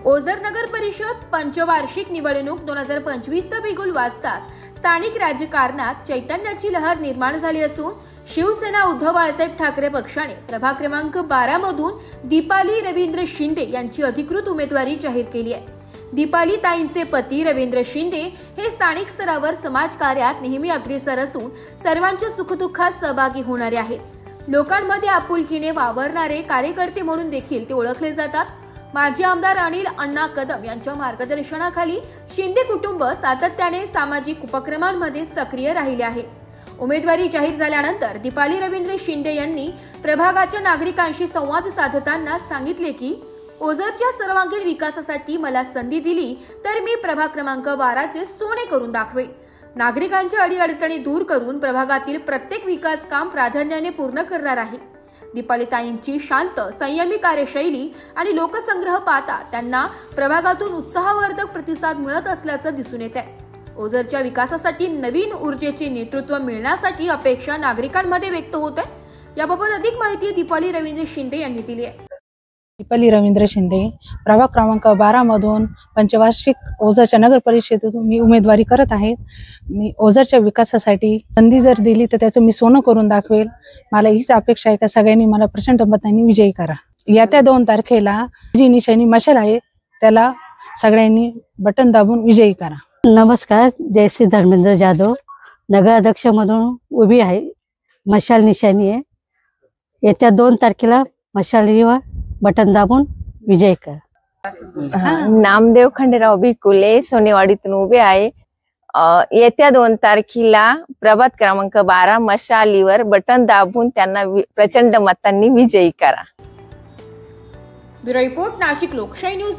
ओझर नगर परिषद पंचवार्षिक निवडणूक 2025चा बिगुल वाजताच स्थानिक राजकारणात चैतन्याची लहर निर्माण झाली असून शिवसेना उद्धव बाळासाहेब ठाकरे पक्षाने प्रभाग क्रमांक 12 मधून दीपाली रवींद्र शिंदे यांची अधिकृत उमेदवारी जाहीर केली आहे। दीपाली ताईंचे पती रवींद्र शिंदे हे स्थानिक स्तरावर समाजकार्यात नेहमी अग्रेसर असून सर्वांच्या सुखदुःखात सहभागी होणारे आहेत। लोकांमध्ये आपुलकीने वावरणारे कार्यकर्ते म्हणून देखील ते ओळखले जातात। माजी आमदार अनिल अण्णा कदम यांच्या मार्गदर्शनाखाली शिंदे कुटुंब सातत्याने सामाजिक उपक्रमांमध्ये सक्रिय राहिले आहे। उमेदवारी जाहीर झाल्यानंतर दीपाली रवींद्र शिंदे यांनी प्रभागाच्या नागरिकांशी संवाद साधताना सांगितले की ओझरच्या सर्वांगीण विकासासाठी मला संधी दिली तर मी प्रभाग क्रमांक 12चे सोने करून दाखवेन। नागरिकांच्या अडीअडचणी दूर करून प्रभागातील प्रत्येक विकास काम प्राधान्याने पूर्ण करणार आहे। दीपाली ताईंची शांत संयमी कार्यशैली आणि लोकसंग्रह पाहता त्यांना प्रभागातून उत्साहवर्धक प्रतिसाद मिळत असल्याचं दिसून येत आहे। ओझरच्या विकासासाठी नवीन ऊर्जेचे नेतृत्व मिळण्यासाठी अपेक्षा नागरिकांमध्ये व्यक्त होत आहे। याबाबत अधिक माहिती दीपाली रवींद्र शिंदे यांनी दिली आहे। दीपाली रवींद्र शिंदे प्रभाग क्रमांक 12 मधून पंचवार्षिक ओझरच्या नगर परिषदेतून मी उमेदवारी करत आहे। मी ओझरच्या विकासासाठी संधी जर दिली तर त्याचं मी सोनं करून दाखवेल। मला हीच अपेक्षा आहे की सगळ्यांनी मला प्रचंड मतांनी विजयी करा। येत्या 2 तारखेला जी निशाणी मशाल आहे त्याला सगळ्यांनी बटन दाबून विजयी करा। नमस्कार, जयश्री धर्मेंद्र जाधव नगराध्यक्ष म्हणून उभी आहे। मशाल निशाणी आहे। येत्या 2 तारखेला मशालीवर बटन दाबून विजय करा। नामदेव खंडेराव भिकुले सोनेवाडीतून उभे आहे। येत्या 2 तारखेला प्रभाग क्रमांक 12 मशालीवर बटन दाबून त्यांना प्रचंड मतांनी विजयी करा। ब्युरो रिपोर्ट, नाशिक लोकशाही न्यूज।